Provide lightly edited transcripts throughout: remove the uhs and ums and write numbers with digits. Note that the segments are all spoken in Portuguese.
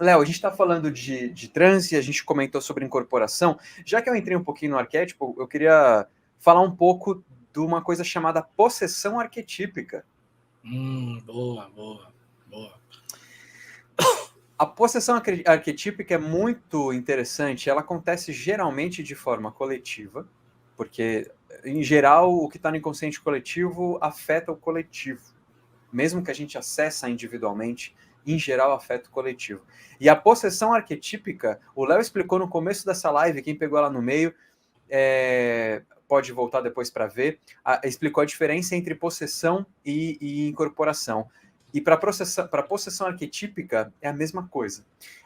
Léo, a gente está falando de transe, a gente comentou sobre incorporação. Já que eu entrei um pouquinho no arquétipo, eu queria falar um pouco de uma coisa chamada possessão arquetípica. Boa, boa, boa. A possessão arquetípica é muito interessante. Ela acontece geralmente de forma coletiva, porque, em geral, o que está no inconsciente coletivo afeta o coletivo. Mesmo que a gente acessa individualmente, em geral afeta o coletivo. E a possessão arquetípica, o Léo explicou no começo dessa live, quem pegou ela no meio, pode voltar depois para ver, explicou a diferença entre possessão e incorporação. E para a possessão arquetípica é a mesma coisa.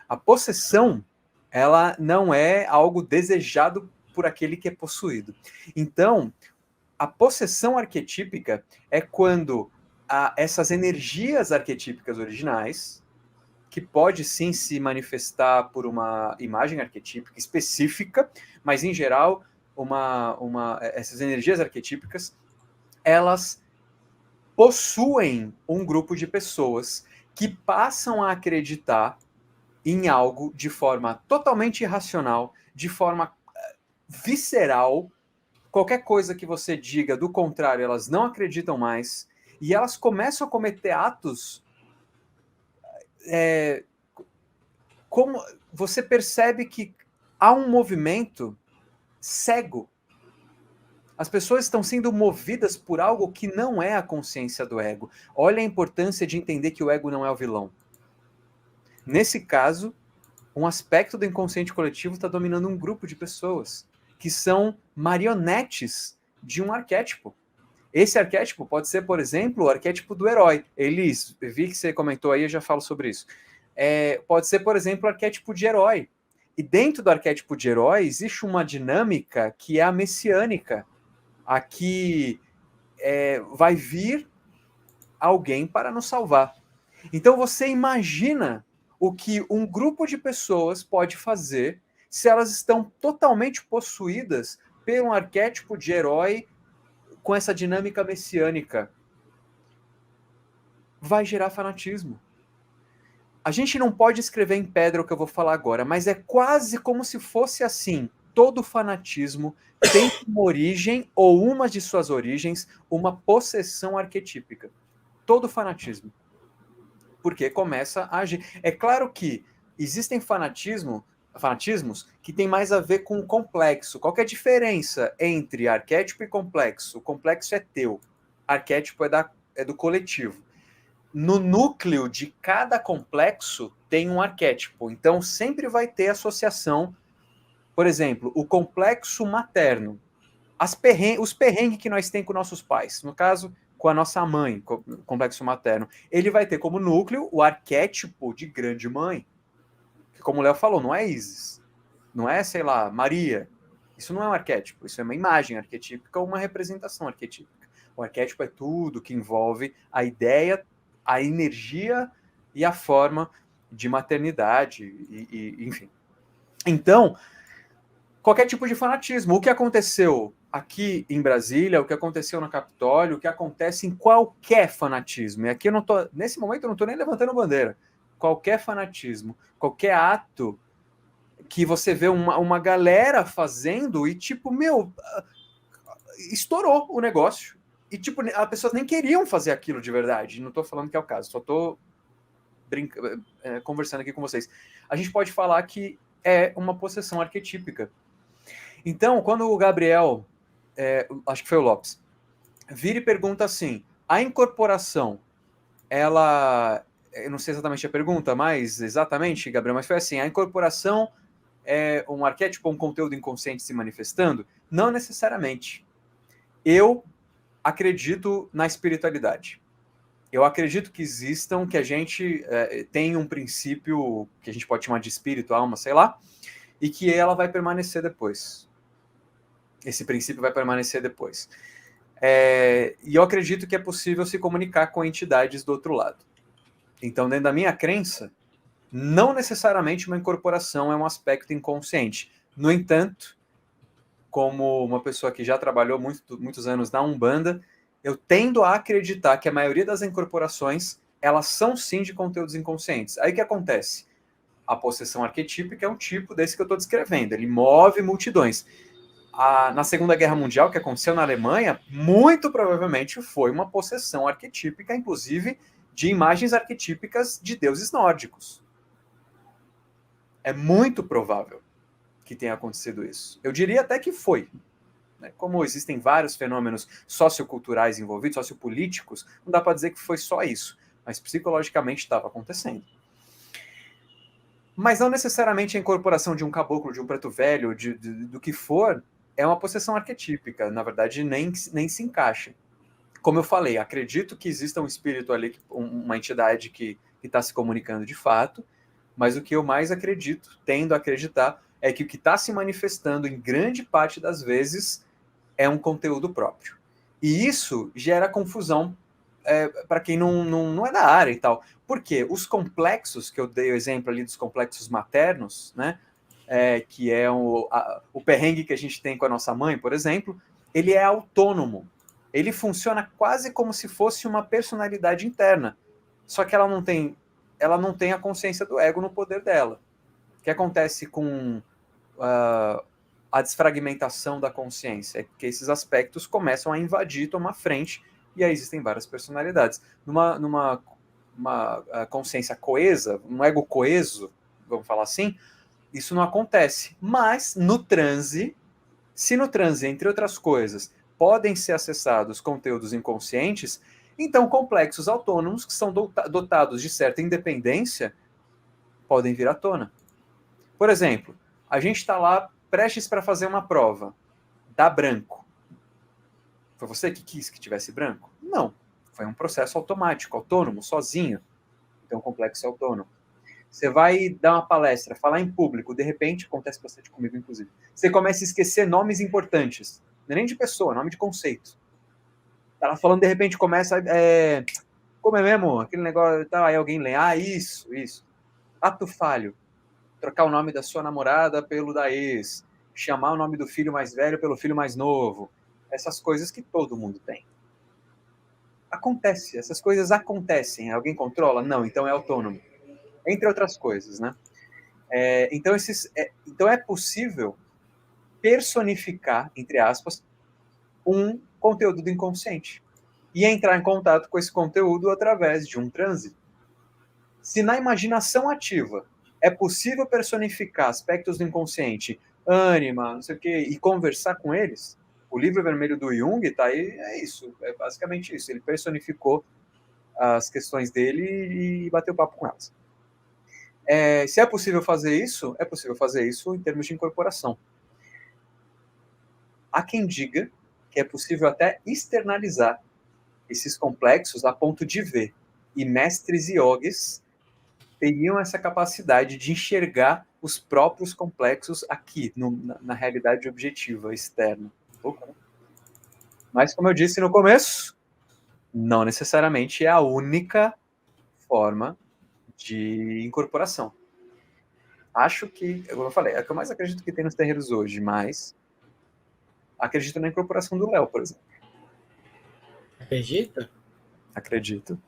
A possessão, ela não é algo desejado por aquele que é possuído. Então, a possessão arquetípica é quando essas energias arquetípicas originais, que pode sim se manifestar por uma imagem arquetípica específica, mas em geral, essas energias arquetípicas, elas possuem um grupo de pessoas que passam a acreditar em algo de forma totalmente irracional, de forma visceral. Qualquer coisa que você diga do contrário, elas não acreditam mais, e elas começam a cometer atos como você percebe que há um movimento cego. As pessoas estão sendo movidas por algo que não é a consciência do ego. Olha a importância de entender que o ego não é o vilão. Nesse caso, um aspecto do inconsciente coletivo está dominando um grupo de pessoas que são marionetes de um arquétipo. Esse arquétipo pode ser, por exemplo, o arquétipo do herói. Elis, vi que você comentou aí, eu já falo sobre isso. Pode ser, por exemplo, o arquétipo de herói. E dentro do arquétipo de herói existe uma dinâmica que é a messiânica. Aqui vai vir alguém para nos salvar. Então você imagina o que um grupo de pessoas pode fazer se elas estão totalmente possuídas por um arquétipo de herói com essa dinâmica messiânica. Vai gerar fanatismo. A gente não pode escrever em pedra o que eu vou falar agora, mas é quase como se fosse assim. Todo fanatismo tem uma origem, ou uma de suas origens, uma possessão arquetípica. Todo fanatismo. Porque começa a agir. É claro que existem fanatismos que tem mais a ver com o complexo. Qual que é a diferença entre arquétipo e complexo? O complexo é teu, arquétipo é do coletivo. No núcleo de cada complexo tem um arquétipo, então sempre vai ter associação. Por exemplo, o complexo materno, os perrengues que nós temos com nossos pais, no caso, com a nossa mãe, complexo materno, ele vai ter como núcleo o arquétipo de grande mãe, que, como o Léo falou, não é Isis, não é, sei lá, Maria. Isso não é um arquétipo, isso é uma imagem arquetípica ou uma representação arquetípica. O arquétipo é tudo que envolve a ideia, a energia e a forma de maternidade, enfim. Então, qualquer tipo de fanatismo. O que aconteceu aqui em Brasília, o que aconteceu no Capitólio, o que acontece em qualquer fanatismo. E aqui eu não tô, nesse momento eu não estou nem levantando bandeira. Qualquer fanatismo, qualquer ato que você vê uma galera fazendo e tipo, estourou o negócio. E tipo, as pessoas nem queriam fazer aquilo de verdade. Não estou falando que é o caso, só estou conversando aqui com vocês. A gente pode falar que é uma possessão arquetípica. Então, quando o Gabriel, acho que foi o Lopes, vira e pergunta assim, a incorporação, ela, eu não sei exatamente a pergunta, mas exatamente, Gabriel, mas foi assim, a incorporação é um arquétipo, um conteúdo inconsciente se manifestando? Não necessariamente. Eu acredito na espiritualidade. Eu acredito que existam, que a gente tem um princípio que a gente pode chamar de espírito, alma, sei lá, e que ela vai permanecer depois. Esse princípio vai permanecer depois. E eu acredito que é possível se comunicar com entidades do outro lado. Então, dentro da minha crença, não necessariamente uma incorporação é um aspecto inconsciente. No entanto, como uma pessoa que já trabalhou muitos anos na Umbanda, eu tendo a acreditar que a maioria das incorporações, elas são sim de conteúdos inconscientes. Aí o que acontece? A possessão arquetípica é um tipo desse que eu estou descrevendo. Ele move multidões. Na Segunda Guerra Mundial, que aconteceu na Alemanha, muito provavelmente foi uma possessão arquetípica, inclusive de imagens arquetípicas de deuses nórdicos. É muito provável que tenha acontecido isso. Eu diria até que foi. Como existem vários fenômenos socioculturais envolvidos, sociopolíticos, não dá para dizer que foi só isso, mas psicologicamente estava acontecendo. Mas não necessariamente a incorporação de um caboclo, de um preto velho, do que for, é uma possessão arquetípica. Na verdade, nem se encaixa. Como eu falei, acredito que exista um espírito ali, uma entidade que está se comunicando de fato, mas o que eu mais acredito, tendo a acreditar, é que o que está se manifestando em grande parte das vezes é um conteúdo próprio. E isso gera confusão para quem não é da área e tal. Por quê? Os complexos, que eu dei o exemplo ali dos complexos maternos, né, que é o perrengue que a gente tem com a nossa mãe, por exemplo, ele é autônomo. Ele funciona quase como se fosse uma personalidade interna. Só que ela não tem a consciência do ego no poder dela. O que acontece com a desfragmentação da consciência? É que esses aspectos começam a invadir, tomar frente, e aí existem várias personalidades. Numa consciência coesa, um ego coeso, vamos falar assim, isso não acontece. Mas no transe, se no transe, entre outras coisas, podem ser acessados conteúdos inconscientes, então complexos autônomos que são dotados de certa independência podem vir à tona. Por exemplo, a gente está lá prestes para fazer uma prova, dá branco. Foi você que quis que tivesse branco? Não. Foi um processo automático, autônomo, sozinho. Então, complexo autônomo. Você vai dar uma palestra, falar em público, de repente, acontece bastante comigo, inclusive, você começa a esquecer nomes importantes. Não é nem de pessoa, nome de conceito. Tá lá falando, de repente, começa como é mesmo? Aquele negócio, tá, aí alguém lê, isso. Ato falho. Trocar o nome da sua namorada pelo da ex. Chamar o nome do filho mais velho pelo filho mais novo. Essas coisas que todo mundo tem. Acontece, essas coisas acontecem. Alguém controla? Não, então é autônomo. Entre outras coisas, né? Então é possível personificar, entre aspas, um conteúdo do inconsciente e entrar em contato com esse conteúdo através de um transe. Se na imaginação ativa é possível personificar aspectos do inconsciente, ânima, não sei o quê, e conversar com eles, o livro vermelho do Jung tá aí, é isso, é basicamente isso. Ele personificou as questões dele e bateu papo com elas. Se é possível fazer isso em termos de incorporação. Há quem diga que é possível até externalizar esses complexos a ponto de ver. E mestres yogis teriam essa capacidade de enxergar os próprios complexos aqui, na realidade objetiva, externa. Louco, né? Mas, como eu disse no começo, não necessariamente é a única forma de incorporação. Acho que, como eu falei, é o que eu mais acredito que tem nos terreiros hoje, mas acredito na incorporação do Léo, por exemplo. Acredita? Acredito.